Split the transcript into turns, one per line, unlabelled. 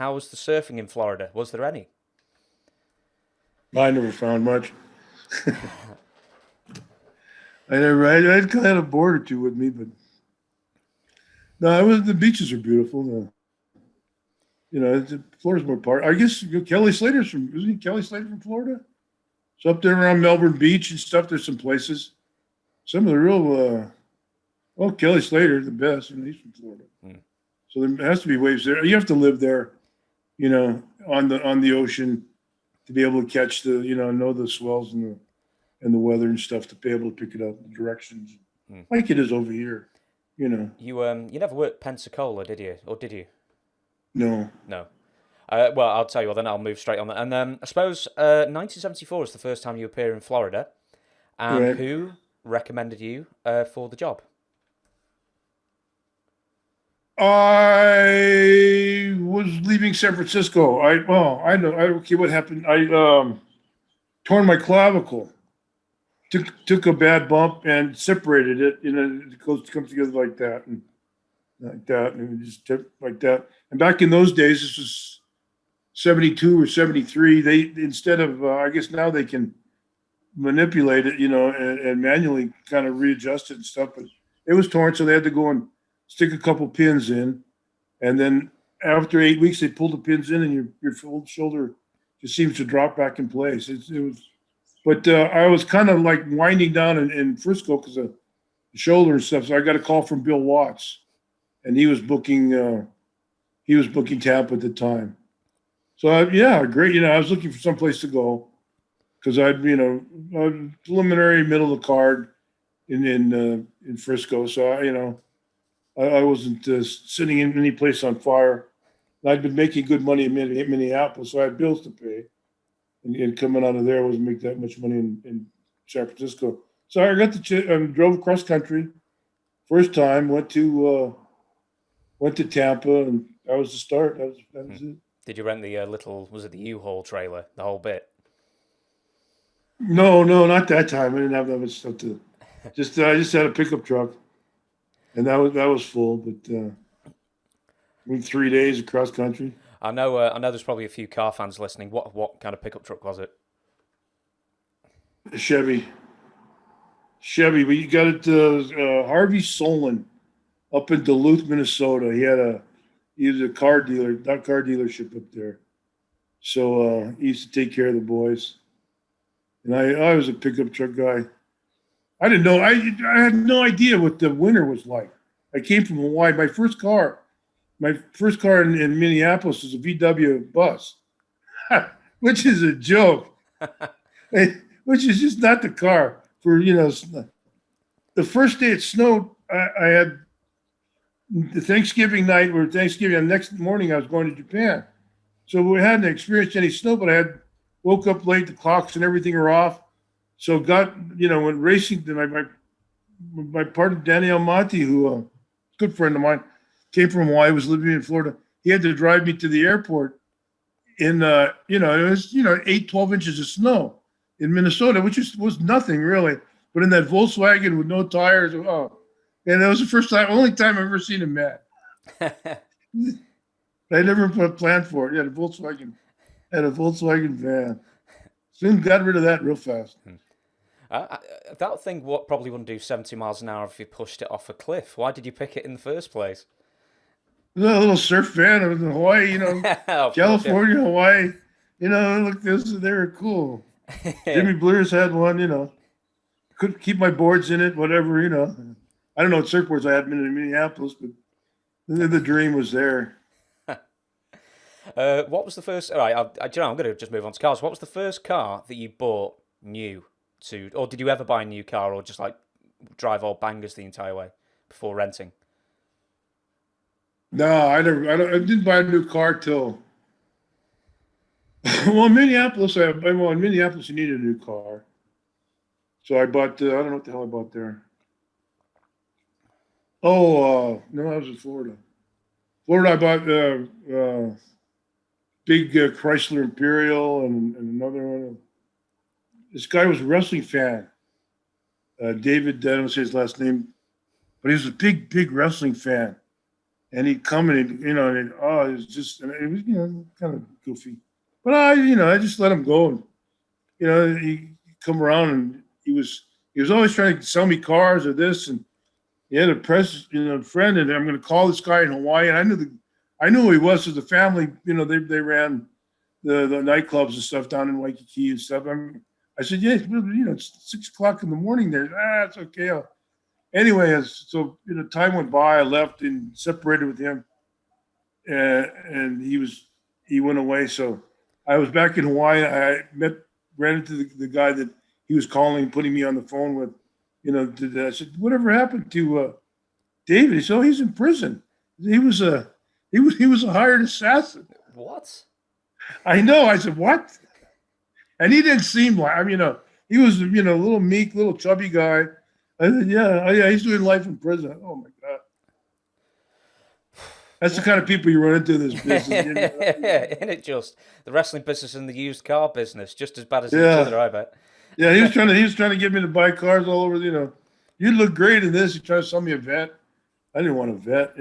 how was the surfing in Florida? Was there any?
I never found much. I had kind of a board or two with me, but no, the beaches are beautiful. No. Florida's more part. I guess Kelly Slater's from, isn't he Kelly Slater from Florida? So up there around Melbourne Beach and stuff, there's some places. Some of the real, Kelly Slater, the best, and he's from Florida. So there has to be waves there. You have to live there, on the ocean to be able to catch know the swells and the weather and stuff to be able to pick it up, the directions, like it is over here.
You never worked Pensacola, did you? Or did you?
No.
No. Well, I'll tell you what, then I'll move straight on that. And I suppose 1974 is the first time you appear in Florida. And
Right.
who recommended you for the job?
I was leaving San Francisco. I know. Okay, what happened? I torn my clavicle. Took a bad bump and separated it. It comes together like that and it just took like that. And back in those days, this was 72 or 73. They instead of I guess now they can manipulate it, and manually kind of readjust it and stuff. But it was torn, so they had to go and stick a couple pins in, and then after 8 weeks, they pulled the pins in, and your full shoulder just seems to drop back in place. But I was kind of like winding down in Frisco because of the shoulder and stuff. So I got a call from Bill Watts, and he was booking Tampa at the time. So great. I was looking for someplace to go because I'd preliminary middle of the card in Frisco. So I wasn't sitting in any place on fire. I'd been making good money in Minneapolis, so I had bills to pay. And coming out of there, I wasn't making that much money in San Francisco. So I got drove across country. First time, went to Tampa, and that was the start. That was it.
Did you rent the was it the U-Haul trailer, the whole bit?
No, not that time. I didn't have that much stuff to. I just had a pickup truck, and that was full. But went 3 days across country.
I know there's probably a few car fans listening. What kind of pickup truck was it?
A Chevy. But you got it. Harvey Solon, up in Duluth, Minnesota. He was a car dealership up there. So he used to take care of the boys. And I was a pickup truck guy. I didn't know. I had no idea what the winter was like. I came from Hawaii. My first car in Minneapolis was a VW bus, which is a joke, which is just not the car for, the first day it snowed. I had the Thanksgiving night or Thanksgiving. The next morning I was going to Japan. So we hadn't experienced any snow, but I woke up late. The clocks and everything are off. So went racing to my partner, Danny Almonte, who a good friend of mine, came from Hawaii, was living in Florida. He had to drive me to the airport in, it was, 12 inches of snow in Minnesota, which was nothing really. But in that Volkswagen with no tires, and that was the only time I've ever seen him mad. I never planned for it. He had a Volkswagen van. Soon got rid of that real fast.
That thing probably wouldn't do 70 miles an hour if you pushed it off a cliff. Why did you pick it in the first place?
A little surf van. I was in Hawaii, California, yeah. Hawaii. Look, they were cool. Jimmy Blears had one, Couldn't keep my boards in it, whatever, I don't know what surfboards I had in Minneapolis, but the dream was there.
What was the first? All right, I'm going to just move on to cars. What was the first car that you bought new or did you ever buy a new car, or just like drive all bangers the entire way before renting?
No, I didn't buy a new car till. Well, in Minneapolis, you needed a new car, so I bought. I don't know what the hell I bought there. Oh no, I was in Florida. I bought big Chrysler Imperial and another one. This guy was a wrestling fan. David, I don't say his last name, but he was a big wrestling fan. And he'd come and Oh, it was just, it was, kind of goofy. But I just let him go. And, he come around and he was always trying to sell me cars or this. And he had a friend, and I'm going to call this guy in Hawaii. And I knew who he was. So the family, they ran the nightclubs and stuff down in Waikiki and stuff. I said, yeah, it's 6:00 in the morning there. It's okay. Anyway, so time went by. I left and separated with him, and he went away. So I was back in Hawaii. I ran into the guy that he was calling, putting me on the phone with. I said, whatever happened to David? He said, oh, he's in prison. He was a hired assassin.
What?
I know. I said, what? And he didn't seem like, he was, a little meek, little chubby guy. I said, yeah, he's doing life in prison. Oh my God. That's the kind of people you run into in this business.
Isn't it just the wrestling business and the used car business, just as bad as each other, I bet.
Yeah, he was trying to get me to buy cars all over, you look great in this. He tried to sell me a vet. I didn't want a vet,